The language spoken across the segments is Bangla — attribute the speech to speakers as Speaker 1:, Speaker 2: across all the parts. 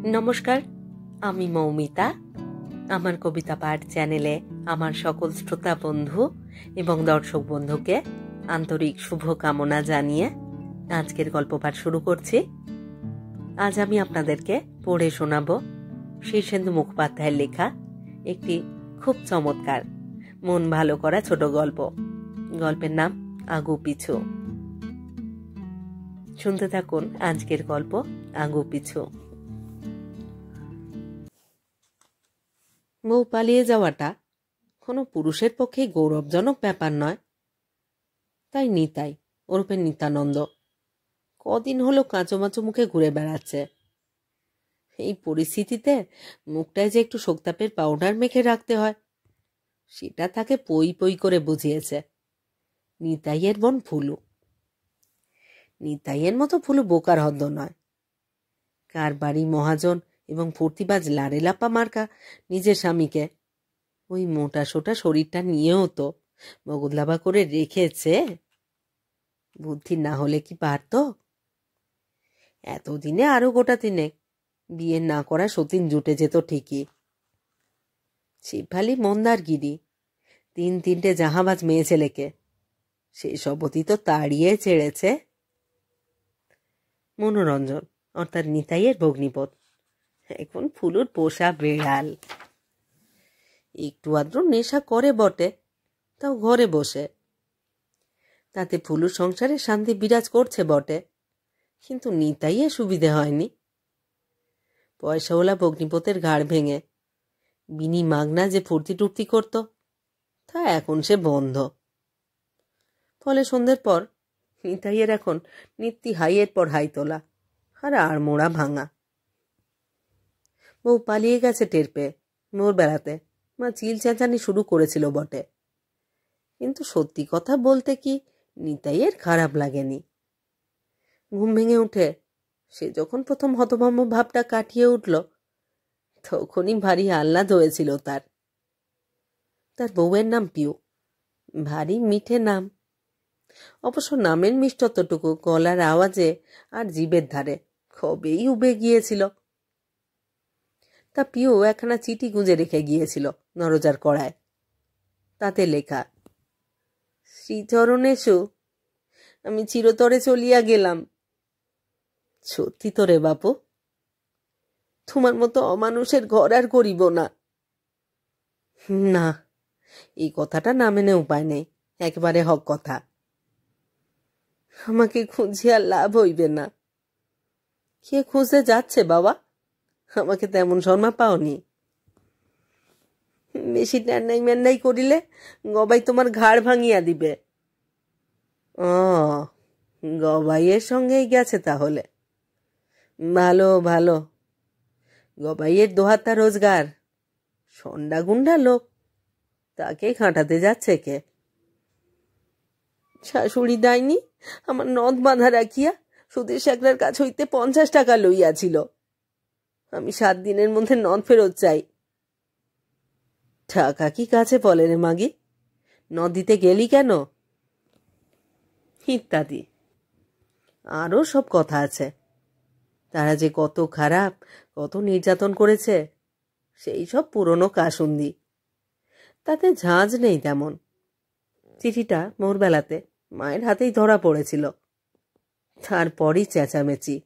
Speaker 1: নমস্কার, আমি মৌমিতা। আমার কবিতা পাঠ চ্যানেলে আমার সকল শ্রোতা বন্ধু এবং দর্শক বন্ধুকে আন্তরিক শুভকামনা জানিয়ে আজকের গল্প পাঠ শুরু করছি। আজ আমি আপনাদেরকে পড়ে শোনাব শীর্ষেন্দু মুখোপাধ্যায়ের লেখা একটি খুব চমৎকার মন ভালো করা ছোট গল্প। গল্পের নাম আগু পিছু। শুনতে থাকুন আজকের গল্প আগু পিছু। বউ পালিয়ে যাওয়াটা কোনো পুরুষের পক্ষে গৌরবজনক ব্যাপার নয়। তাই নিতাই ওরফে নিত্যানন্দ কদিন হলো কাঁচোমাচো মুখে ঘুরে বেড়াচ্ছে। এই পরিস্থিতিতে মুখটায় যে একটু শোকতাপের পাউডার মেখে রাখতে হয় সেটা তাকে পই পই করে বুঝিয়েছে নিতাইয়ের বোন ফুলু। নিতাইয়ের মতো ফুলু বোকার হদ্দ নয়। কার বাড়ি মহাজন এবং ফুর্তিবাজ লারেলাপ্পা মার্কা নিজের স্বামীকে ওই মোটা সোটা শরীরটা নিয়েও তো বগদলাবা করে রেখেছে। বুদ্ধি না হলে কি পারত? এতদিনে আরো গোটা তিনেক বিয়ে না করা সতীন জুটে যেত ঠিকই। শিবভালি মন্দারগিরি 3-3টে জাহাবাজ মেয়ে ছেলেকে সেসব অতি তো তাড়িয়ে ছেড়েছে। মনোরঞ্জন অর্থাৎ নিতাইয়ের ভগ্নিপথ এখন ফুলুর পোষা বেড়াল। একটু আদ্র নেশা করে বটে, তাও ঘরে বসে। তাতে ফুলুর সংসারে শান্তি বিরাজ করছে বটে, কিন্তু নিতাইয়ের সুবিধে হয়নি। পয়সাওয়ালা ভগ্নিপথের ঘাড় ভেঙে বিনি মাগনা যে ফুর্তি টুর্তি করত তা এখন সে বন্ধ। ফলে সন্ধ্যের পর নিতাইয়ের এখন নিত্যি হাইয়ের পর হাই তোলা আর আড়মোড়া ভাঙা। বউ পালিয়ে গেছে টের পেয়ে মোর বেড়াতে মা চিল চেঁচানি শুরু করেছিল বটে, কিন্তু সত্যি কথা বলতে কি নিতাইয়ের খারাপ লাগেনি। ঘুম ভেঙে উঠে সে যখন প্রথম হতভম্ব ভাবটা কাটিয়ে উঠল তখনই ভারী আহ্লাদ হয়েছিল তার। তার বউয়ের নাম পিউ, ভারী মিঠে নাম। অবশ্য নামের মিষ্টত্বটুকু গলার আওয়াজে আর জিভের ধারে কবেই উবে গিয়েছিল। তা পিউ একখানা চিঠি গুঁজে রেখে গিয়েছিল নরজার কড়ায়। তাতে লেখা, শ্রীচরণেশু, আমি চিরতরে চলিয়া গেলাম। সত্যি তো রে বাপু, তোমার মতো অমানুষের ঘর আর করিব না। না, এই কথাটা না মেনে উপায় নেই, একেবারে হক কথা। আমাকে খুঁজিয়া লাভ হইবে না। কে খুঁজতে যাচ্ছে বাবা? আমাকে তেমন শর্মা পাওনি। বেশি ট্যান্ডাই ম্যান্ডাই করিলে গবাই তোমার ঘাড় ভাঙিয়া দিবে। ও, গবাইয়ের সঙ্গেই গেছে তাহলে। ভালো ভালো, গবাইয়ের দোহাতা রোজগার, সন্ডা গুন্ডা লোক, তাকে খাটাতে যাচ্ছে কে? শাশুড়ি দায়নি আমার নদ বাঁধা রাখিয়া সুধীর শেখরার কাছ হইতে 50 টাকা লইয়াছিল। আমি 7 দিনের মধ্যে নদ ফেরত চাই। টাকা কি কাছে বলে রে মাগি, নদ দিতে গেলি কেন? ইত্যাদি আরও সব কথা আছে। তারা যে কত খারাপ, কত নির্যাতন করেছে সেই সব পুরনো কাসুন্দি। তাতে ঝাঁজ নেই তেমন। চিঠিটা মোর বেলাতে মায়ের হাতেই ধরা পড়েছিল। তারপরই চেঁচামেচি।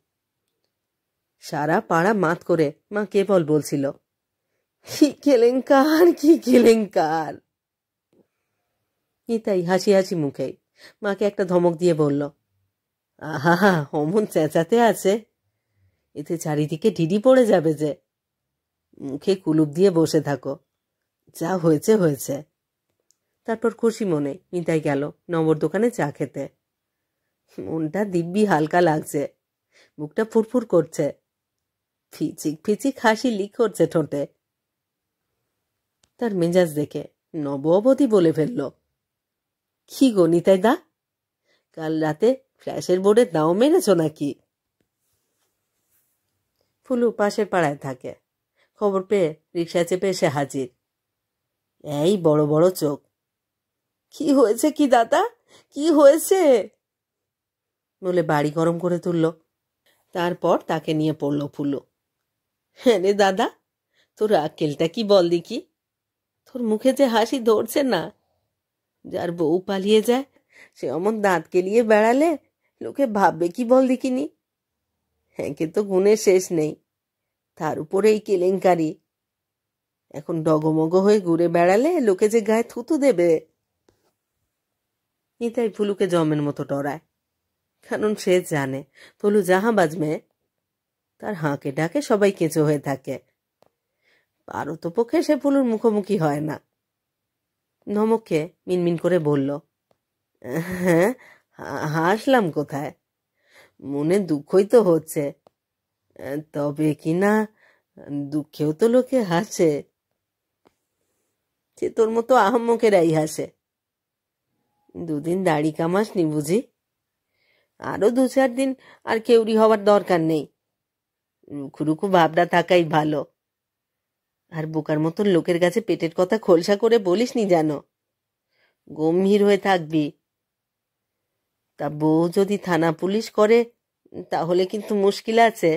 Speaker 1: সারা পাড়া মাত করে মা কেবল বলছিল, কি কেলেঙ্কার, কি কেলেঙ্কার। নিতাই হাসি হাসি মুখেই মাকে একটা ধমক দিয়ে বলল, আহা, অমন চেঁচাতে আছে, এতে চারিদিকে ঢিডি পড়ে যাবে যে। মুখে কুলুপ দিয়ে বসে থাকো, যা হয়েছে হয়েছে। তারপর খুশি মনে নিতাই গেল নম্বর দোকানে চা খেতে। মনটা দিব্যি হালকা লাগছে, মুখটা ফুরফুর করছে, ফিচিক ফিচিক হাসি লিক করছে ঠোঁটে। তার মেজাজ দেখে নব অবধি বলে ফেলল, কি গো নিতাই দা, কাল রাতে ফ্ল্যাশের বোর্ডে দাও মেরেছ নাকি? ফুলু পাশের পাড়ায় থাকে। খবর পেয়ে রিক্সা চেপে এসে হাজির। এই বড় বড় চোখ। কি হয়েছে কি দাদা, কি হয়েছে বলে বাড়ি গরম করে তুলল। তারপর তাকে নিয়ে পড়ল ফুলু। হ্যাঁ রে দাদা, তোর আক্কেলটা কি বল দেখি। তোর মুখে যে হাসি ধরছে না। যার বউ পালিয়ে যায় সে অমন দাঁত কেলিয়ে বেড়ালে লোকে ভাববে কি বল দেখিনি। হ্যাঁ, কে তো গুণের শেষ নেই, তার উপরে এই কেলেঙ্কারি। এখন ডগমগ হয়ে ঘুরে বেড়ালে লোকে যে গায়ে থুতু দেবে। নিতাই ফুলুকে জমের মতো টরায়, কারণ সে জানে ফুলু জাহাবাজ মেয়ে, তার হাঁকে ডাকে সবাই কেঁচো হয়ে থাকে। পারতপক্ষে সে ফুলুর মুখোমুখি হয় না। নমককে মিনমিন করে বলল, হ্যাঁ, হাসলাম কোথায়, মনে দুঃখই তো হচ্ছে। তবে কিনা দুঃখেও তো লোকে হাসে, সে তোর মতো আহাম্মকেরাই হাসে। দুদিন দাড়ি কামাসনি বুঝি? আরো 2-4 দিন আর কেউরি হওয়ার দরকার নেই। রুখু রুখু ভাবনা থাকাই ভালো। আর বোকার মতন লোকের কাছে পেটের কথা খোলসা করে বলিসনি যেন। গম্ভীর হয়ে থাকবি। তা বউ যদি থানা পুলিশ করে তাহলে কিন্তু মুশকিল আছে।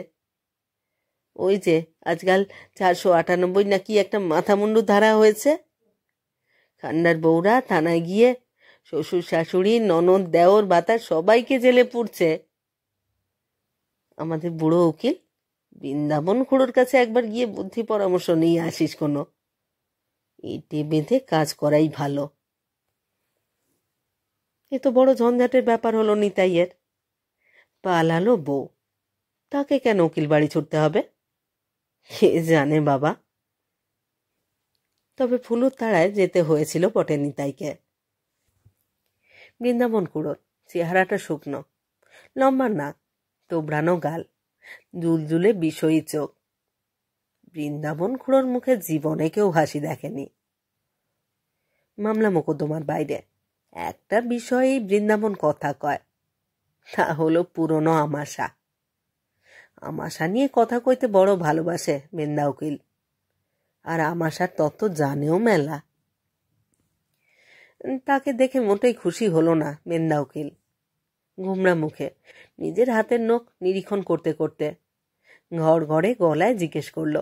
Speaker 1: ওই যে আজকাল 498 নাকি একটা মাথামুন্ডু ধারা হয়েছে। খান্ডার বউরা থানায় গিয়ে শ্বশুর শাশুড়ি ননদ দেওর বাতার সবাইকে জেলে পুড়ছে। আমাদের বুড়ো উকিল বৃন্দাবন খুড়োর কাছে একবার গিয়ে বুদ্ধি পরামর্শ নিয়ে আসিস কোনো। এটে বেঁধে কাজ করাই ভালো। এ তো বড় ঝঞ্ঝাটের ব্যাপার হলো নিতাইয়ের। পালালো বউ, তাকে কেন উকিল বাড়ি ছুটতে হবে? কে জানে বাবা। তবে ফুলুর তাড়ায় যেতে হয়েছিল বটে নিতাইকে। বৃন্দাবন খুড়োর চেহারাটা শুকনো, লম্বা নাক, তোবড়ানো গাল, জুলজুলে বিষয়ী চোখ। বৃন্দাবন খুড়োর মুখে জীবনে কেউ হাসি দেখেনি। মামলা মোকদ্দমার বাইরে একটা বিষয়েই বৃন্দাবন কথা কয়, তা হলো পুরনো আমাশা। আমাশা নিয়ে কথা কইতে বড় ভালোবাসে মেন্দা উকিল, আর আমাশার তত্ত্ব জানেও মেলা। তাকে দেখে মোটেই খুশি হলো না মেন্দা উকিল। গোমরা মুখে নিজের হাতের নখ নিরীক্ষণ করতে করতে ঘর ঘরে গলায় জিজ্ঞেস করল,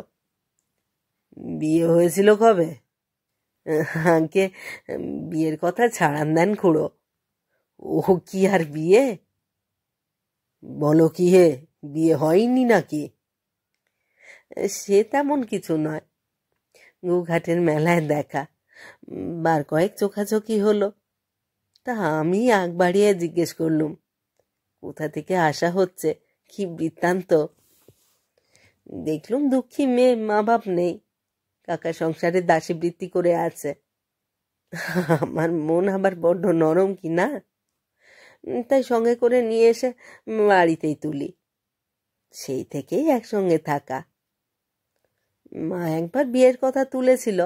Speaker 1: বিয়ে হয়েছিল কবে? আগে বিয়ের কথা ছাড়ান দেন খুড়ো, ও কি আর বিয়ে? বলো কি হে, বিয়ে হয়নি নাকি? সে তেমন কিছু নয়, গোঘাটের মেলায় দেখা, বার কয়েক চোখাচোখি হলো। তা আমি আগ বাড়িয়ে জিজ্ঞেস করলুম, কোথা থেকে আসা হচ্ছে, কি বৃত্তান্ত। দেখলুম দুঃখী মেয়ে, মা বাপ নেই, কাকা সংসারে দাসী বৃত্তি করে আছে। আমার মন আবার বড্ড নরম কি না, তাই সঙ্গে করে নিয়ে এসে বাড়িতেই তুলি। সেই থেকেই একসঙ্গে থাকা। মা একবার বিয়ের কথা তুলেছিল,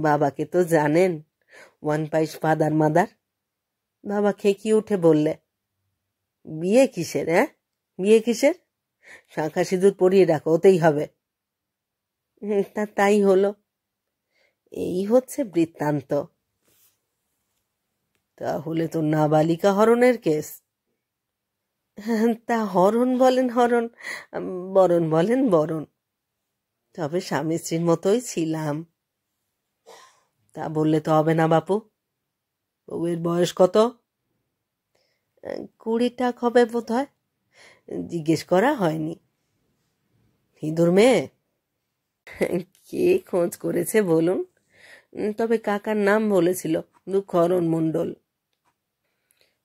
Speaker 1: বাবাকে তো জানেন, 1 পাইস ফাদার মাদার। বাবা খেকিয়ে উঠে বললে, বিয়ে কিসের? হ্যাঁ, বিয়ে কিসের? শাঁখা সিঁদুর পরিয়ে রাখো, ওতেই হবে। তাই হলো। এই হচ্ছে বৃত্তান্ত। তাহলে তো নাবালিকা হরণের কেস। তা হরণ বলেন হরণ, বরণ বলেন বরণ, তবে স্বামী স্ত্রীর মতোই ছিলাম। তা বললে তো হবে না বাপু। বউয়ের বয়স কত? 20 হবে বোধ হয়, জিজ্ঞেস করা হয়নি। হিঁদুর মেয়ে? কে খোঁজ করেছে বলুন? তবে কাকার নাম বলেছিল, দুঃখরণ মণ্ডল।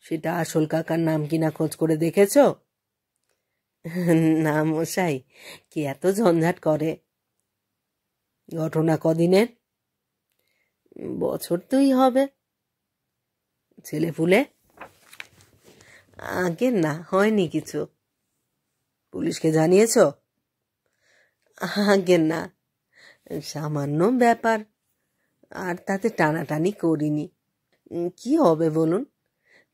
Speaker 1: সেটা আসল কাকার নাম কিনা খোঁজ করে দেখেছ? না মশাই, কে এত ঝঞ্ঝাট করে। ঘটনা কদিনের? বছর 2 হবে। ছেলে পুলে? আগে না, হয়নি কিছু। পুলিশকে জানিয়েছ? আগে না, সামান্য ব্যাপার, আর তাতে টানাটানি করিনি। কি হবে বলুন,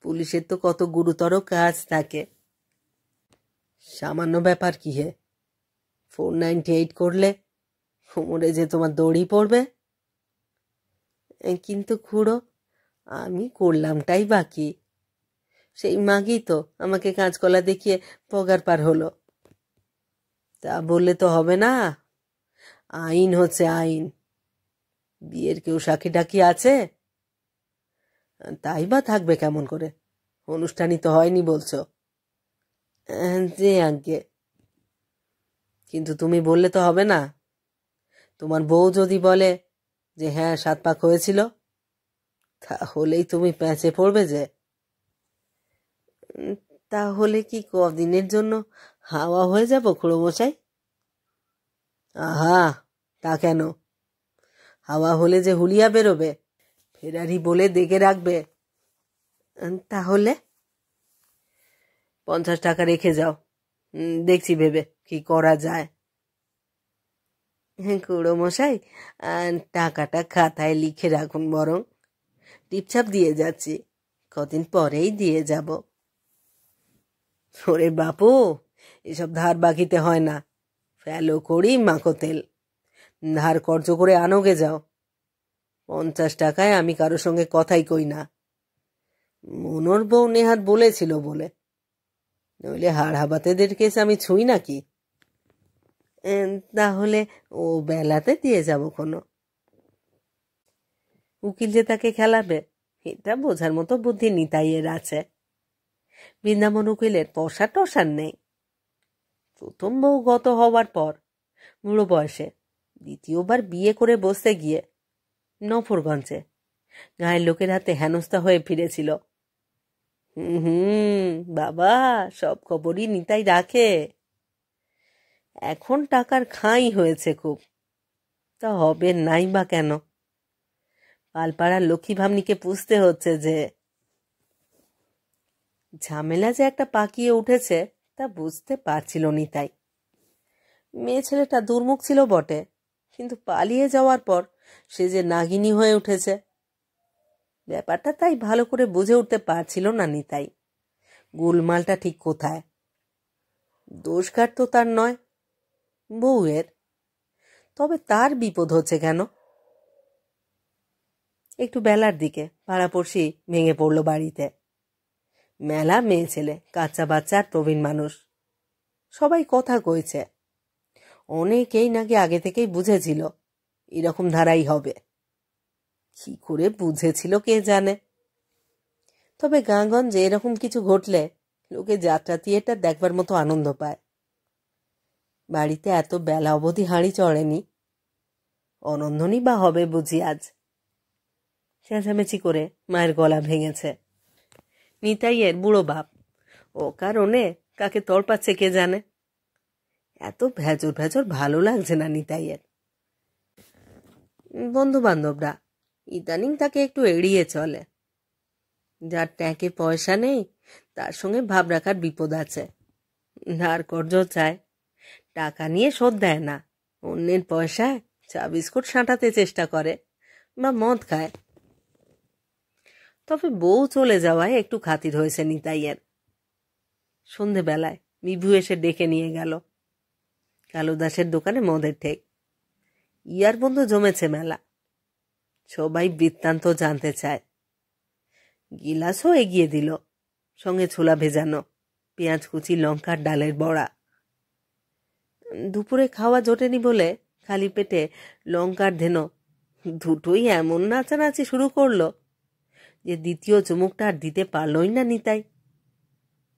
Speaker 1: পুলিশের তো কত গুরুতর কাজ থাকে। সামান্য ব্যাপার কি হে? 498 করলে কোমরে যে তোমার দড়ি পড়বে। কিন্তু খুড়ো, আমি করলামটাই বাকি। সেই মাগি তো আমাকে কাঁচকলা দেখিয়ে পগার পার হলো। তা বললে তো হবে না, আইন হচ্ছে আইন। বিয়ের কেউ সাক্ষী টাকি আছে? তাই বা থাকবে কেমন করে, অনুষ্ঠানই তো হয়নি বলছো। যে আজ্ঞে, কিন্তু তুমি বললে তো হবে না। তোমার বউ যদি বলে যে হ্যাঁ 7 পাক হয়েছিল, তাহলেই তুমি প্যাঁচে পড়বে যে। তাহলে কি কদিনের জন্য হাওয়া হয়ে যাব খুড়োমশাই? আহা, তা কেন? হাওয়া হলে যে হুলিয়া বেরোবে, ফেরারি বলে দেখে রাখবে। তাহলে 50 টাকা রেখে যাও, দেখছি ভেবে কি করা যায়। খুড়োমশাই, টাকাটা খাতায় লিখে রাখুন বরং, টিপছাপ দিয়ে যাচ্ছি, কদিন পরেই দিয়ে যাব। ওরে বাপু, এসব ধার বাকিতে হয় না, ফেলো করি মাখো তেল, ধার কর্জ করে আনোগে যাও। 50 টাকায় আমি কারোর সঙ্গে কথাই কই না। মনোর বউ নেহাত বলেছিল বলে, নইলে হাড় হাবাতেদের কেস আমি ছুঁই নাকি? তাহলে ও বেলাতে দিয়ে যাব কোনো। উকিল যে তাকে খেলাবে, এটা বোঝার মতো বুদ্ধি নিতাইয়ের আছে। বৃন্দাবন উকিলের পশা টসার নেই। প্রথম বউ গত হওয়ার পর বুড়ো বয়সে দ্বিতীয়বার বিয়ে করে বসতে গিয়ে নফরগঞ্জে গায়ের লোকের হাতে হেনস্থা হয়ে ফিরেছিল। বাবা, সব খবরই নিতাই রাখে। এখন টাকার খাঁই হয়েছে খুব, তা হবে নাই বা কেন? পালপাড়ার লক্ষ্মী ভাবনিকে পুষতে হচ্ছে যে। ঝামেলা যে একটা পাকিয়ে উঠেছে তা বুঝতে পারছিল নিতাই। মেয়ে ছেলেটা দুর্মুখ ছিল বটে, কিন্তু পালিয়ে যাওয়ার পর সে যে নাগিনী হয়ে উঠেছে, ব্যাপারটা তাই ভালো করে বুঝে উঠতে পারছিল না নিতাই। গোলমালটা ঠিক কোথায়? দোষঘাট তো তার নয়, বউয়ের। তবে তার বিপদ হচ্ছে কেন? একটু বেলার দিকে পাড়াপড়শি ভেঙে পড়ল বাড়িতে। মেলা মেয়ে ছেলে, কাচ্চা বাচ্চা আর প্রবীণ মানুষ, সবাই কথা কইছে। অনেকেই নাকি আগে থেকেই বুঝেছিল এরকম ধারাই হবে। কি করে বুঝেছিল কে জানে। তবে গাঁগঞ্জে এরকম কিছু ঘটলে লোকে যাত্রা থিয়েটার দেখবার মতো আনন্দ পায়। বাড়িতে এত বেলা অবধি হাঁড়ি চড়েনি, অনন্দনই বা হবে বুঝি আজ। চেঁচামেচি করে মায়ের গলা ভেঙেছে। নিতাইয়ের বুড়ো বাপ, ও কারণে কাকে তড়পাচ্ছে কে জানে। এত ভেজর ভেজর ভালো লাগছে না নিতাইয়ের। বন্ধু বান্ধবরা ইদানিং তাকে একটু এড়িয়ে চলে। যার ট্যাঁকে পয়সা নেই তার সঙ্গে ভাব রাখার বিপদ আছে। ধার কর্জ চায়, টাকা নিয়ে শোধ দেয় না, অন্যের পয়সায় চা বিস্কুট সাঁটাতে চেষ্টা করে বা মদ খায়। তবে বউ চলে যাওয়ায় একটু খাতির হয়েছে নিতাইয়ের। সন্ধেবেলায় বিভু এসে ডেকে নিয়ে গেল। কালুদাসের দোকানে মদের ঠেক। ইয়ার বন্ধু জমেছে মেলা, সবাই বৃত্তান্ত জানতে চায়। গিলাসও এগিয়ে দিল, সঙ্গে ছোলা ভেজানো, পেঁয়াজ কুচি, লঙ্কার ডালের বড়া। দুপুরে খাওয়া জোটেনি বলে খালি পেটে লঙ্কার ধেনো দুটোই এমন নাচানাচি শুরু করলো যে দ্বিতীয় চুমুকটা আর দিতে পারলই না নিতাই।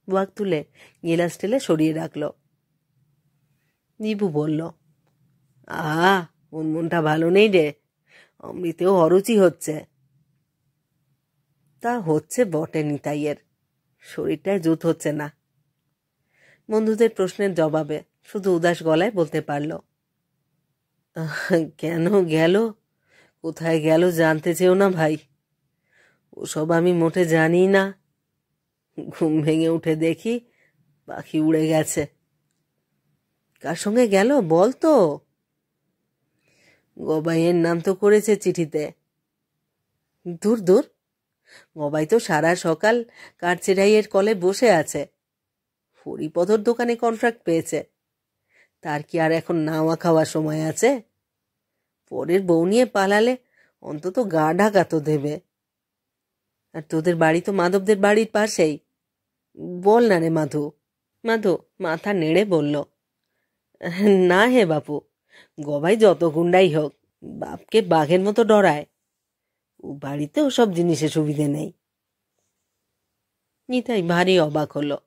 Speaker 1: বুয়াক তুলে গিলাস টেলে সরিয়ে রাখল। নিবু বলল, ওর মনটা ভালো নেই রে, অমৃতেও অরুচি হচ্ছে। তা হচ্ছে বটে নিতাইয়ের, শরীরটায় জুত হচ্ছে না। বন্ধুদের প্রশ্নের জবাবে শুধু উদাস গলায় বলতে পারল, কেন গেল, কোথায় গেল জানতে চেও না ভাই, ওসব আমি মোটে জানি না। ঘুম ভেঙে উঠে দেখি পাখি উড়ে গেছে। কার সঙ্গে গেল বল তো? গবাইয়ের নাম তো করেছে চিঠিতে। দূর দূর, গবাই তো সারা সকাল কাঠচেরাইয়ের কলে বসে আছে। হরিপদর দোকানে কন্ট্রাক্ট পেয়েছে, তার কি আর এখন নাওয়া খাওয়ার সময় আছে? পরের বউ নিয়ে পালালে অন্তত গা ঢাকা তো দেবে। আর তোদের বাড়ি তো মাধবদের বাড়ির পাশেই, বল না রে মাধু। মাধু মাথা নেড়ে বলল, না হে বাপু, গবাই যত গুন্ডাই হোক, বাপকে বাঘের মতো ডরায়। ও বাড়িতে ওসব জিনিসের সুবিধে নেই। নিতাই ভারী অবাক হলো।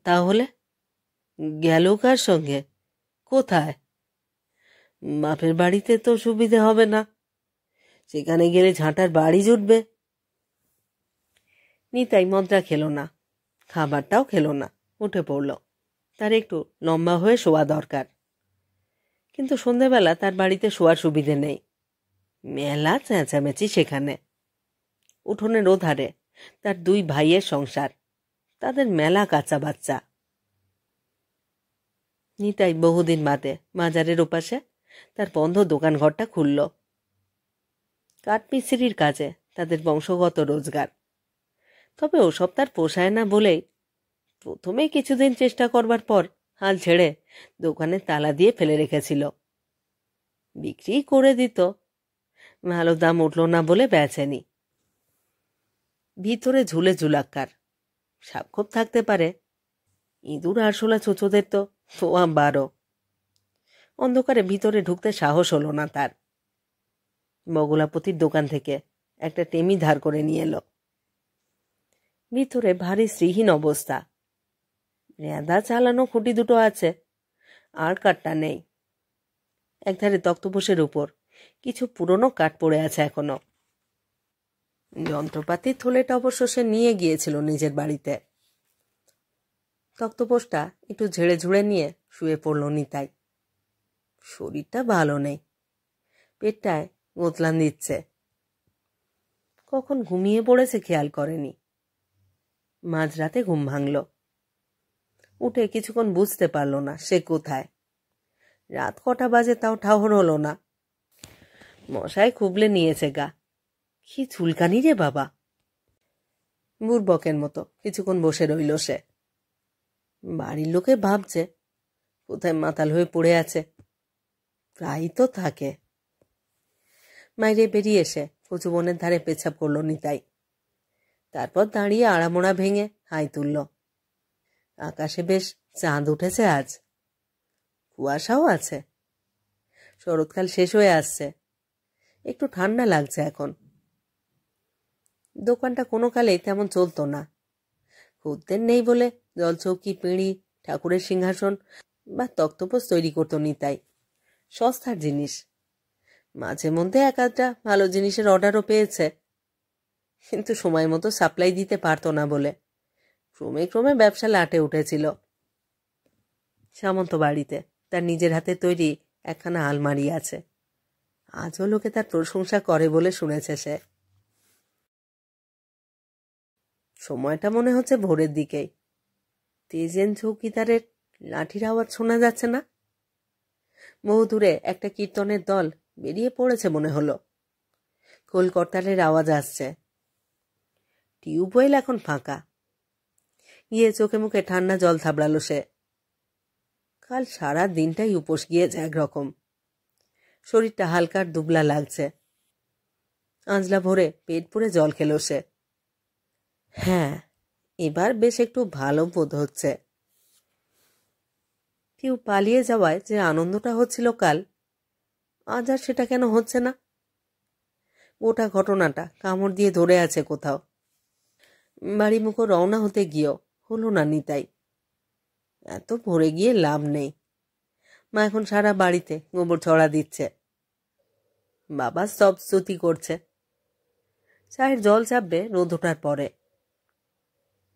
Speaker 1: তাহলে গেল কার সঙ্গে? কোথায়? বাপের বাড়িতে তো সুবিধে হবে না, সেখানে গেলে ঝাঁটার বাড়ি জুটবে। নিতাই মদ্রা খেলো না, খাবারটাও খেলো না, উঠে পড়ল। তার একটু লম্বা হয়ে শোয়া দরকার। কিন্তু সন্ধেবেলা তার বাড়িতে শোয়ার সুবিধে নেই। মেলা চেঁচামেচি সেখানে। উঠোনের ওধারে তার দুই ভাইয়ের সংসার, তাদের মেলা কাঁচা বাচ্চা। নিতাই বহুদিন বাদে বাজারের ওপাশে তার বন্ধ দোকানঘরটা খুলল। কাঠমিস্ত্রির কাজে তাদের বংশগত রোজগার। তবে ওসব তার পোষায় না বলেই প্রথমে কিছুদিন চেষ্টা করবার পর হাল ছেড়ে দোকানে তালা দিয়ে ফেলে রেখেছিল। বিক্রি করে দিত, ভালো দাম উঠল না বলে বেচেনি। ভিতরে ঝুলে ঝুলাক্কার, সাক্ষর থাকতে পারে। ইঁদুর আরশোলা চোচোদের তো ফোয়া 12। অন্ধকারে ভিতরে ঢুকতে সাহস হলো না তার। বগলাপতির দোকান থেকে একটা টেমি ধার করে নিয়ে এলো। ভিতরে ভারী শ্রীহীন অবস্থা। রেঁদা চালানো খুঁটি দুটো আছে, আর কাঠটা নেই। একধারে তক্তপোষের উপর কিছু পুরনো কাঠ পড়ে আছে এখনো। যন্ত্রপাতির থলেটা অবশ্য সে নিয়ে গিয়েছিল নিজের বাড়িতে। তক্তপোষটা একটু ঝেড়ে ঝুড়ে নিয়ে শুয়ে পড়ল নিতাই। শরীরটা ভালো নেই, পেটটায় গোতলান দিচ্ছে। কখন ঘুমিয়ে পড়েছে খেয়াল করেনি। মাঝরাতে ঘুম ভাঙল। উঠে কিছুক্ষণ বুঝতে পারল না সে কোথায়। রাত কটা বাজে তাও ঠাহর হলো না। মশায় খুবলে নিয়েছে গা। কি চুলকানি রে বাবা! বুড়বকের মতো কিছুক্ষণ বসে রইল সে। বাড়ির লোকে ভাবছে কোথায় মাতাল হয়ে পড়ে আছে। প্রায়ই তো থাকে। বাইরে বেরিয়ে এসে কচু বনের ধারে পেছাব করল নিতাই। তারপর দাঁড়িয়ে আড়ামোড়া ভেঙে হাই তুলল। আকাশে বেশ চাঁদ উঠেছে আজ, কুয়াশাও আছে। শরৎকাল শেষ হয়ে আসছে, একটু ঠান্ডা লাগছে এখন। দোকানটা কোনো কালেই তেমন চলতো না। খদ্দের নেই বলে জলচৌকি, পিঁড়ি, ঠাকুরের সিংহাসন বা তক্তপোষ তৈরি করতো নিতাই। সস্তার জিনিস। মাঝে মধ্যে এক আধটা ভালো জিনিসের অর্ডারও পেয়েছে, কিন্তু সময় মতো সাপ্লাই দিতে পারতো না বলে ক্রমে ক্রমে ব্যবসা লাটে উঠেছিল। সামন্ত বাড়িতে তার নিজের হাতে তৈরি একখানা আলমারি আছে। আজও লোকে তার প্রশংসা করে বলে শুনেছে সে। সময়টা মনে হচ্ছে ভোরের দিকেই। তেজেন চৌকিদারের লাঠির আওয়াজ শোনা যাচ্ছে না? বহু দূরে একটা কীর্তনের দল বেরিয়ে পড়েছে মনে হলো। খোল করতালের আওয়াজ আসছে। টিউবওয়েল এখন ফাঁকা। গিয়ে চোখে মুখে ঠান্ডা জল থাবড়ালো সে। কাল সারা দিনটাই উপোস গিয়েছে একরকম। শরীরটা হালকার দুবলা লাগছে। আঁজলা ভরে পেট পুরে জল খেলো সে। হ্যাঁ, এবার বেশ একটু ভালো বোধ হচ্ছে। কেউ পালিয়ে যাওয়ায় যে আনন্দটা হচ্ছিল কাল, আজ আর সেটা কেন হচ্ছে না? গোটা ঘটনাটা কামড় দিয়ে ধরে আছে কোথাও। বাড়ি মুখো রওনা হতে গিয়েও হলো না নিতাই। এত ভরে গিয়ে লাভ নেই। মা এখন সারা বাড়িতে গোবর ছড়া দিচ্ছে। বাবা সব স্তুতি করছে। চায়ের জল চাপবে রোদ ওঠার পরে।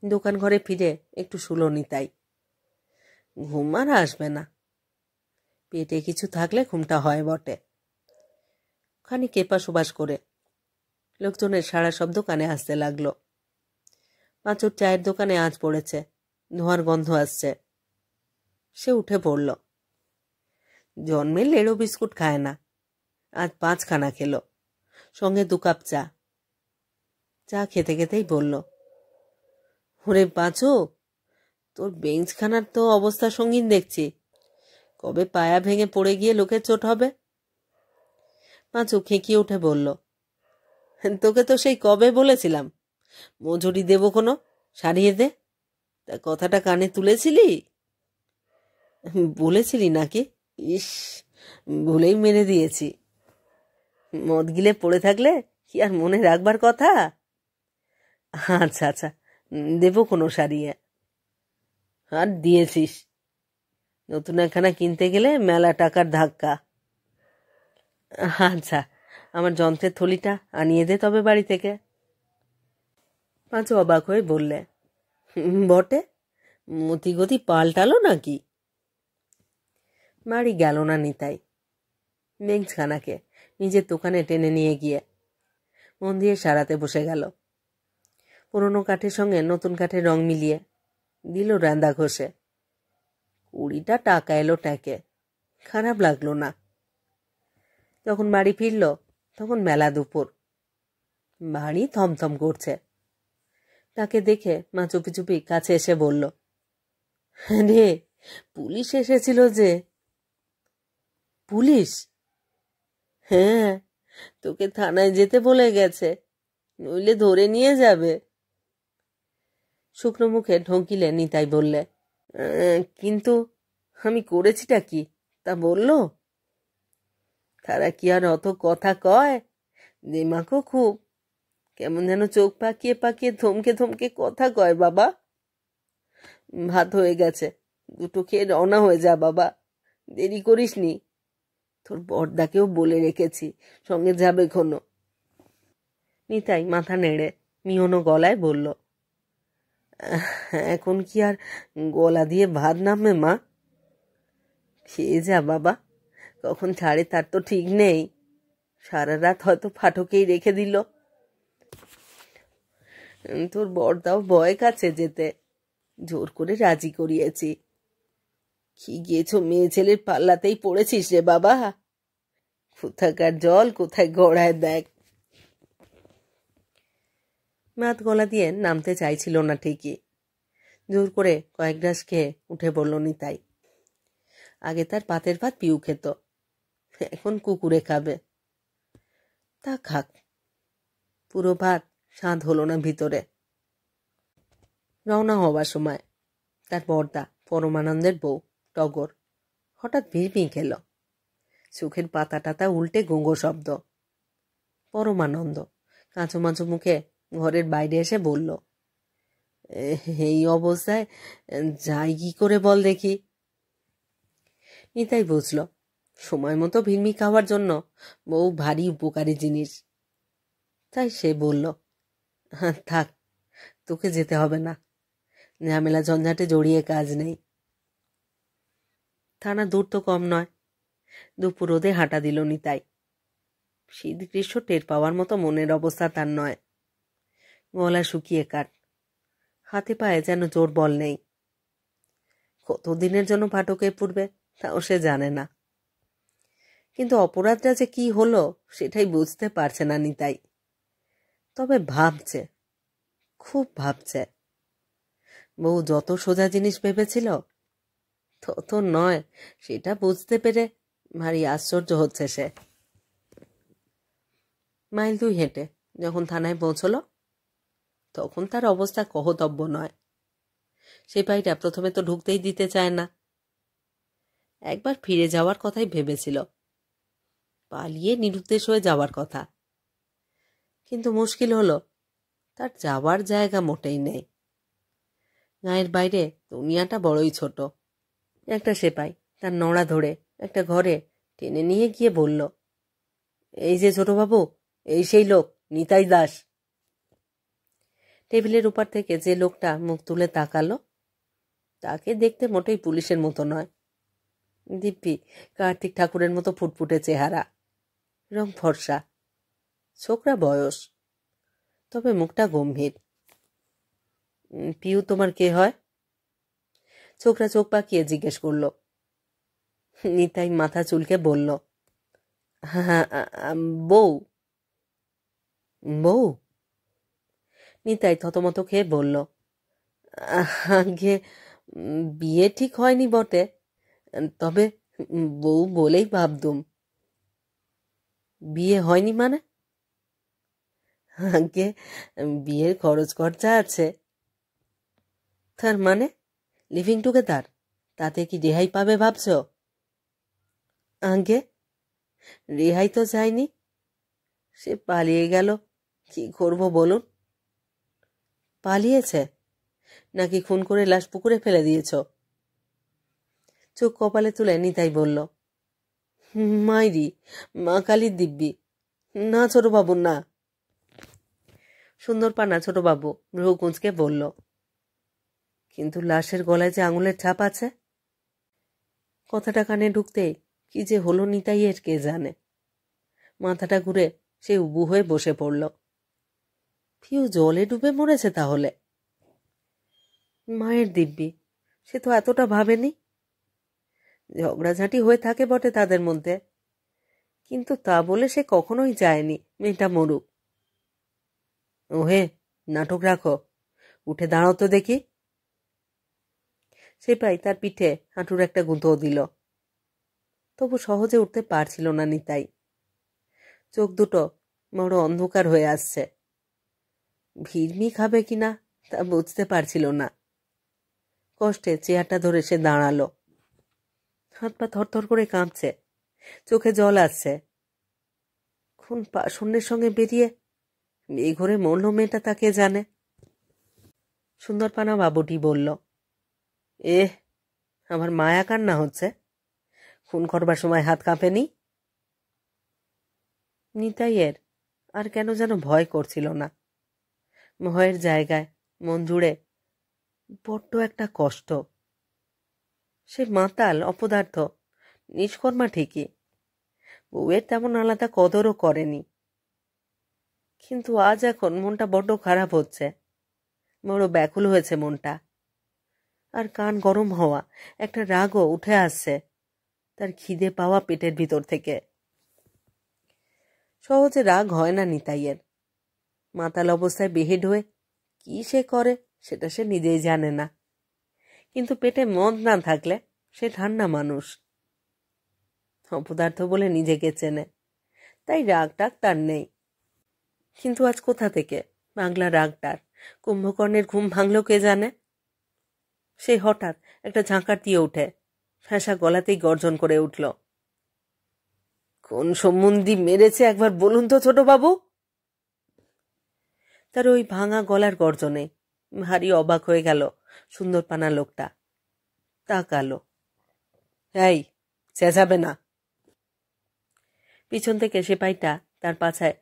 Speaker 1: দোকান ঘরে ফিরে একটু শুলো নিতাই। ঘুম আর আসবে না। পেটে কিছু থাকলে ঘুমটা হয় বটে। খানিক এপাশ ওপাশ করে লোকজনের সারা শব্দ কানে আসতে লাগলো। পাঁচুর চায়ের দোকানে আঁচ পড়েছে, ধোঁয়ার গন্ধ আসছে। সে উঠে পড়ল। জন্মে লেড়ো বিস্কুট খায় না, আজ 5খানা খেলো, সঙ্গে 2 কাপ চা। চা খেতে খেতেই বলল, ওরে পাঁচু, তোর বেঞ্চখানার তো অবস্থা সঙ্গীন দেখছি। কবে পায়া ভেঙে পড়ে গিয়ে লোকের চোট হবে। পাঁচু খেঁকিয়ে উঠে বলল, তোকে তো সেই কবে বলেছিলাম মজুরি দেব কোনো, সারিয়ে দে। তা কথাটা কানে তুলেছিলি? বলেছিলি নাকি? ইস, ভুলেই মেরে দিয়েছি। মদ গিলে পড়ে থাকলে কি আর মনে রাখবার কথা? আচ্ছা আচ্ছা, দেবো কোনো সারিয়ে। আর দিয়েছিস, নতুন একখানা কিনতে গেলে মেলা টাকার ধাক্কা। আচ্ছা, আমার যন্ত্রের থলিটা আনিয়ে দে তবে বাড়ি থেকে। পাঁচু অবাক হয়ে বললে, বটে, মতিগতি পাল্টালো নাকি? বাড়ি গেল না নিতাই। বেঞ্চখানাকে নিজের দোকানে টেনে নিয়ে গিয়ে মন দিয়ে সারাতে বসে গেল। পুরনো কাঠের সঙ্গে নতুন কাঠের রং মিলিয়ে দিল রান্দা ঘষে। 20টা টাকা এলো ট্যাঁকে, খারাপ লাগলো না। যখন বাড়ি ফিরল তখন মেলা দুপুর। বাড়ি থমথম করছে। তাকে দেখে মা চুপি চুপি কাছে এসে বলল, রে, পুলিশ এসেছিল যে। পুলিশ? হ্যাঁ, তোকে থানায় যেতে বলে গেছে, নইলে ধরে নিয়ে যাবে। শুকনো মুখে ঢঙ্কিলে নিতাই বললে, কিন্তু আমি করেছিটা কি তা বললো? তারা কি আর অত কথা কয়? দেমাকও খুব, কেমন যেন চোখ পাকিয়ে পাকিয়ে থমকে থমকে কথা কয়। বাবা, ভাত হয়ে গেছে, দুটো খেয়ে রওনা হয়ে যা বাবা, দেরি করিস নি। তোর বড়দাকেও বলে রেখেছি সঙ্গে যাবে কোনো। নিতাই মাথা নেড়ে মিয়নো গলায় বলল, এখন কি আর গলা দিয়ে ভাত নামবে মা? খেয়ে যা বাবা, কখন ছাড়ে তার তো ঠিক নেই। সারা রাত হয়তো ফাটকেই রেখে দিল। তোর বড়দাও ভয় কাছে যেতে, জোর করে রাজি করিয়েছি। কি গিয়েছ, মেয়ে ছেলের পাল্লাতেই পড়েছিস রে বাবা। কোথাকার জল কোথায় গড়ায় দেখ। মাত গলা দিয়ে নামতে চাইছিল না ঠিকই, জোর করে কয়েক গ্রাস খেয়ে উঠে পড়ল নিতাই। আগে তার পাতের ভাত পিউ খেত, এখন কুকুরে খাবে। তা খাক, পুরো ভাত স্বাদ হলো না ভিতরে। রওনা হবার সময় তার বড়দা পরমানন্দের বউ টগর হঠাৎ ভিড় খেল। চোখের পাতা টাতা উল্টে গোঙ্গো শব্দ। পরমানন্দ কাঁচো মাচো মুখে ঘরের বাইরে এসে বলল, এই অবস্থায় যাই কি করে বল দেখি। নিতাই বুঝল সময় মতো ভিড়মি খাওয়ার জন্য বউ ভারী উপকারী জিনিস। তাই সে বলল, থাক, তোকে যেতে হবে না, ঝামেলা ঝঞ্ঝাটে জড়িয়ে কাজ নেই। থানা দূর তো কম নয়। দুপুর রোদে হাঁটা দিল নিতাই। শীত গ্রীষ্ম টের পাওয়ার মতো মনের অবস্থা তার নয়। গলা শুকিয়ে কাট, হাতে পায়ে যেন জোর বল নেই। কতদিনের জন্য ফাটকে পড়বে তাও সে জানে না। কিন্তু অপরাধটা যে কি হলো সেটাই বুঝতে পারছে না নিতাই। তবে ভাবছে, খুব ভাবছে। বউ যত সোজা জিনিস ভেবেছিল তত নয়, সেটা বুঝতে পেরে ভারী আশ্চর্য হচ্ছে সে। মাইল 2 হেঁটে যখন থানায় পৌঁছল তখন তার অবস্থা কহতব্য নয়। সিপাহীটা প্রথমে তো ঢুকতেই দিতে চায় না। একবার ফিরে যাওয়ার কথাই ভেবেছিল, পালিয়ে নিরুদ্দেশ হয়ে যাওয়ার কথা। কিন্তু মুশকিল হলো, তার যাওয়ার জায়গা মোটেই নেই। গায়ের বাইরে দুনিয়াটা বড়ই ছোট। একটা সেপাই তার নড়া ধরে একটা ঘরে টেনে নিয়ে গিয়ে বলল, এই যে ছোটবাবু, এই সেই লোক নিতাই দাস। টেবিলের উপর থেকে যে লোকটা মুখ তুলে তাকালো তাকে দেখতে মোটেই পুলিশের মতো নয়। দিব্যি কার্তিক ঠাকুরের মতো ফুটফুটে চেহারা, রং ফর্সা, ছোকরা বয়স, তবে মুখটা গম্ভীর। পিউ তোমার কে হয়? ছোকরা চোখ পাকিয়ে জিজ্ঞেস করল। নিতাই মাথা চুলকে বলল, হ্যাঁ, বউ। বউ? নিতাই থতমত খেয়ে বলল, আগে বিয়ে ঠিক হয়নি বটে, তবে বউ বলেই ভাবতুম। বিয়ে হয়নি মানে? আগে বিয়ের খরচ খরচা আছে। তার মানে লিভিং টুগেদার? তাতে কি রেহাই পাবে ভাবছ? আগে রেহাই তো যায়নি, সে পালিয়ে গেল। কি করব বলুন? পালিয়েছে নাকি খুন করে লাশ পুকুরে ফেলে দিয়েছ? চোখ কপালে তুলে নিতাই বলল, মাইরি, মা কালীর দিব্যি, না ছোটবাবু না। সুন্দরপানা ছোটবাবু ভ্রু কুঁচকে বলল, কিন্তু লাশের গলায় যে আঙুলের ছাপ আছে। কথাটা কানে ঢুকতেই কি যে হলো নিতাইয়ের কে জানে। মাথাটা ঘুরে সে উবু হয়ে বসে পড়ল। পিউ জলে ডুবে মরেছে তাহলে? মায়ের দিব্যি, সে তো এতটা ভাবেনি। ঝগড়াঝাঁটি হয়ে থাকে বটে তাদের মধ্যে, কিন্তু তা বলে সে কখনোই চায়নি মেয়েটা মরুক। ওহে, নাটক রাখো, উঠে দাঁড়াও তো দেখি। সেপাই তার পিঠে হাঁটুর একটা গুঁতোও দিল। তবু সহজে উঠতে পারছিল না নিতাই। চোখ দুটো বড় অন্ধকার হয়ে আসছে। ভিড়মি খাবে কিনা তা বুঝতে পারছিল না। কষ্টে চেয়ারটা ধরে সে দাঁড়ালো। হাত পা থরথর করে কাঁপছে, চোখে জল আসছে। খুন শূন্যের সঙ্গে বেরিয়ে এই ঘরে মরল মেয়েটা তাকে জানে। সুন্দরপানা বাবুটি বলল, আমার মায়া কান্না হচ্ছে। খুন করবার সময় হাত কাঁপেনি? নিতাইয়ের আর কেন যেন ভয় করছিল না। ভয়ের জায়গায় মন জুড়ে বড্ড একটা কষ্ট। সে মাতাল, অপদার্থ, নিষ্কর্মা ঠিকই, বউয়ের তেমন আলাদা কদরও করেনি। কিন্তু আজ এখন মনটা বড্ড খারাপ হচ্ছে, বড় ব্যাকুল হয়েছে মনটা। আর কান গরম হওয়া একটা রাগও উঠে আসছে তার খিদে পাওয়া পেটের ভিতর থেকে। সহজে রাগ হয় না নিতাইয়ের। মাতাল অবস্থায় বেহেড হয়ে কি সে করে সেটা সে নিজেই জানে না। কিন্তু পেটে মদ না থাকলে সে ঠান্ডা মানুষ। অপদার্থ বলে নিজেকে চেনে, তাই রাগ টাগ তার নেই। কিন্তু আজ কোথা থেকে বাংলা রাগটার কুম্ভকর্ণের ঘুম ভাঙল কে জানে। সে হঠাৎ একটা ঝাঁকার দিয়ে উঠে ফ্যাঁসা গলাতেই গর্জন করে উঠল, কোন সম্বন্ধী মেরেছে একবার বলুন তো ছোটবাবু? তার ওই ভাঙা গলার গর্জনে ভারী অবাক হয়ে গেল সুন্দরপানা লোকটা। তাকালো। এই, চেঁচাবে না। পিছন থেকে সেপাইটা তার পাছায়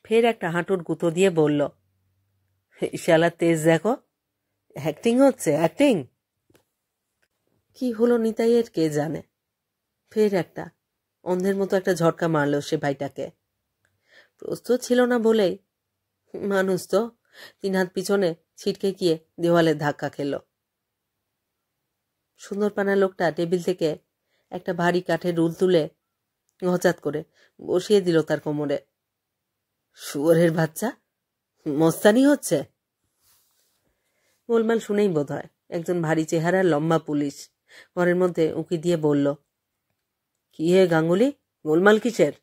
Speaker 1: ফের একটা হাঁটুর গুঁতো দিয়ে বলল, শালা তেজ দেখো, অ্যাক্টিং হচ্ছে, অ্যাক্টিং। কি হলো নিতাইয়ের কে জানে। ফের একটা অন্ধের মতো একটা ঝটকা মারল সে ভাইটাকে। প্রস্তুত ছিল না বলেই মানুষ তো 3 হাত পিছনে ছিটকে গিয়ে দেওয়ালে ধাক্কা খেল। সুন্দরপানা লোকটা টেবিল থেকে একটা ভারী কাঠের রুল তুলে হঠাৎ করে বসিয়ে দিল তার কোমরে। শুয়োরের বাচ্চা, মস্তানি হচ্ছে। গোলমাল শুনেই বোধ হয় একজন ভারী চেহারার লম্বা পুলিশ ঘরের মধ্যে উঁকি দিয়ে বলল, কি হে গাঙ্গুলি, গোলমাল কিসের?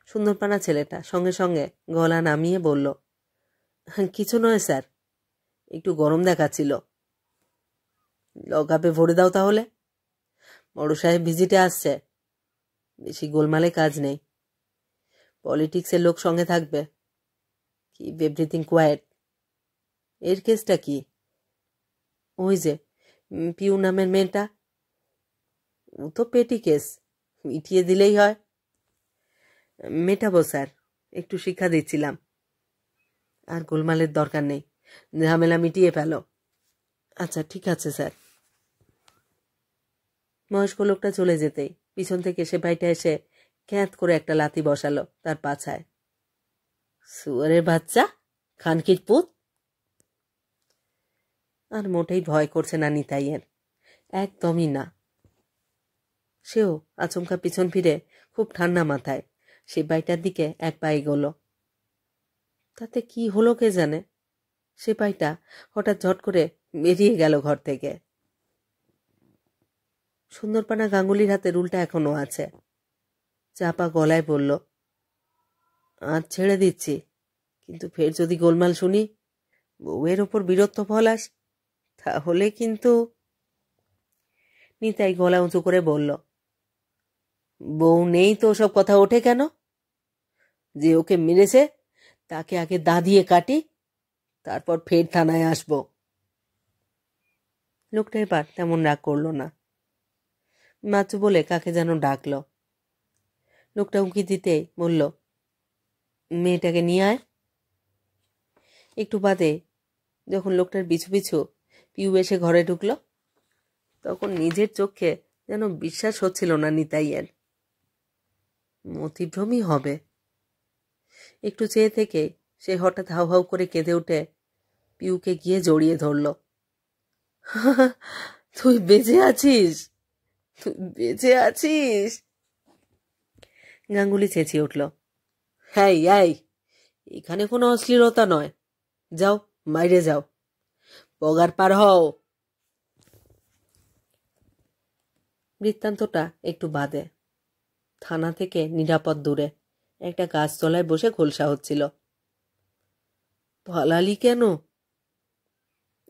Speaker 1: সুন্দরপানা ছেলেটা সঙ্গে সঙ্গে গলা নামিয়ে বলল, কিছু নয় স্যার, একটু গরম দেখাচ্ছিল। লকআপে ভরে দাও তাহলে, বড় সাহেব ভিজিটে আসছে। বেশি গোলমালে কাজ নেই, পলিটিক্সের লোক সঙ্গে থাকবে। Keep everything quiet. এর কেসটা কি? ওই যে পিউ নামের মেয়েটা, ও তো পেটি কেস, মিটিয়ে দিলেই হয়। মেটাবো স্যার, একটু শিক্ষা দিচ্ছিলাম। আর গোলমালের দরকার নেই, ঝামেলা মিটিয়ে ফেলো। আচ্ছা ঠিক আছে স্যার। বয়স্ক লোকটা চলে যেতেই পিছন থেকে সে ভাইটা এসে ক্যাঁত করে একটা লাথি বসালো তার পাছায়। শুয়োরের বাচ্চা, খানকির পুত। আর মোটেই ভয় করছে না নিতাইয়ের, একদমই না। সেও আচমকা পিছন ফিরে খুব ঠান্ডা মাথায় সে ভাইটার দিকে এক পা এগোলো। তাতে কি হলো কে জানে, সেপাইটা হঠাৎ ঝট করে বেরিয়ে গেল ঘর থেকে। সুন্দরপানা গাঙ্গুলির হাতে রুলটা এখনো আছে। চাপা গলায় বলল, আজ ছেড়ে দিচ্ছি, কিন্তু ফের যদি গোলমাল শুনি, বউয়ের ওপর বীরত্ব ফলাস, তাহলে কিন্তু। নিতাই গলা উঁচু করে বলল, বউ নেই তো সব কথা ওঠে কেন? যে ওকে মেরেছে তাকে আগে দা দিয়ে কাটি, তারপর ফের থানায় আসবো। লোকটা এবার তেমন রাগ করল না, মাচু বলে কাকে যেন ডাকল। লোকটা উঁকি দিতেই বলল, মেয়েটাকে নিয়ে আয়। একটু বাদে যখন লোকটার পিছু পিছু পিউ এসে ঘরে ঢুকল, তখন নিজের চোখে যেন বিশ্বাস হচ্ছিল না নিতাইয়ের। মতিভ্রমই হবে। একটু চেয়ে থেকে সে হঠাৎ হাউ হাউ করে কেঁদে উঠে পিউকে গিয়ে জড়িয়ে ধরল। তুই বেঁচে আছিস, তুই বেঁচে আছিস। গাঙ্গুলি চেঁচিয়ে উঠল, হ্যাঁ এই, এখানে কোনো অশ্লীলতা নয়, যাও বাইরে যাও, পগার পার হও। বৃত্তান্তটা একটু বাদে থানা থেকে নিরাপদ দূরে একটা গাছতলায় বসে খোলসা হচ্ছিল। পালালি কেন?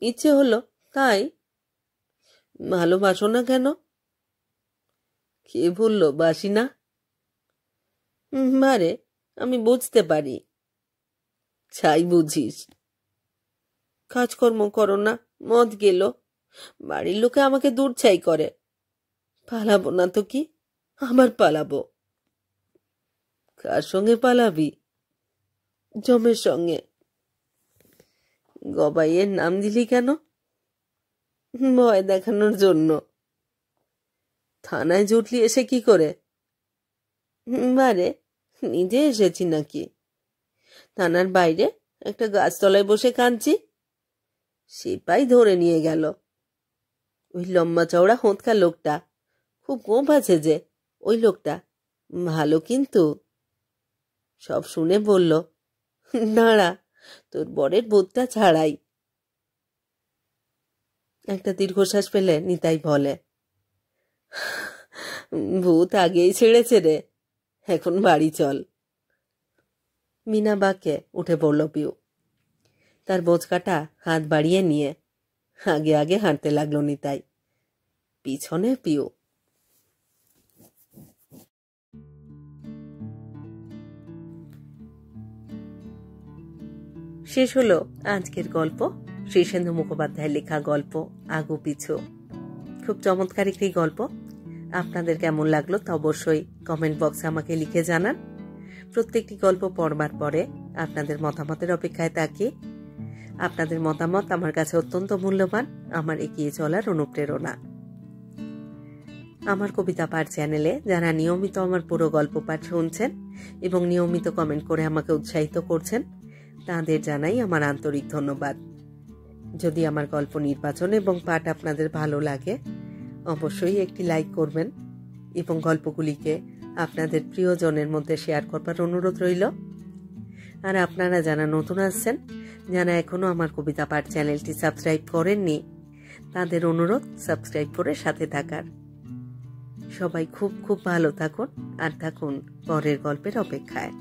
Speaker 1: ইচ্ছে হলো তাই। ভালোবাসো না কেন? কে বললো বাসি না? বারে, আমি বুঝতে পারি। ছাই বুঝিস? কাজকর্ম করো না, মদ গেল, বাড়ির লোকে আমাকে দূর ছাই করে। পালাবো না তো কি, আবার পালাবো। কার সঙ্গে পালাবি? জমের সঙ্গে। গবাইয়ের নাম দিলি কেন? ভয় দেখানোর জন্য। থানায় জুটলি এসে কি করে? বারে, নিজে এসেছি নাকি? থানার বাইরে একটা গাছতলায় বসে কাঁদছি, সিপাই ধরে নিয়ে গেল। ওই লম্বা চওড়া হোঁতকা লোকটা, খুব গোপ আছে যে ওই লোকটা, ভালো কিন্তু। সব শুনে বলল, দাঁড়া, তোর বরের বোধটা ছাড়াই। একটা দীর্ঘশ্বাস ফেলে নিতাই বলে, ভূত আগেই ছেড়েছে রে, এখন বাড়ি চল। মিনা বাকে উঠে পড়ল পিউ। তার বোঁচকাটা হাত বাড়িয়ে নিয়ে আগে আগে হাঁটতে লাগলো নিতাই, পিছনে পিউ। শেষ হলো আজকের গল্প, শীর্ষেন্দু মুখোপাধ্যায়ের লেখা গল্প আগু পিছু। খুব চমৎকার একটি গল্প। আপনাদের কেমন লাগলো তা অবশ্যই কমেন্ট বক্সে আমাকে লিখে জানান। প্রত্যেকটি গল্প পড়বার পরে আপনাদের মতামতের অপেক্ষায় থাকি। আপনাদের মতামত আমার কাছে অত্যন্ত মূল্যবান, আমার এগিয়ে চলার অনুপ্রেরণা। আমার কবিতা পাঠ চ্যানেলে যারা নিয়মিত আমার পুরো গল্প পাঠ শুনছেন এবং নিয়মিত কমেন্ট করে আমাকে উৎসাহিত করছেন, তাদের জানাই আমার আন্তরিক ধন্যবাদ। যদি আমার গল্প নির্বাচন এবং পাঠ আপনাদের ভালো লাগে, অবশ্যই একটি লাইক করবেন এবং গল্পগুলিকে আপনাদের প্রিয়জনের মধ্যে শেয়ার করবার অনুরোধ রইল। আর আপনারা যারা নতুন আসছেন, যারা এখনো আমার কবিতা পাঠ চ্যানেলটি সাবস্ক্রাইব করেননি, তাদের অনুরোধ সাবস্ক্রাইব করে সাথে থাকার। সবাই খুব খুব ভালো থাকুন আর থাকুন পরের গল্পের অপেক্ষায়।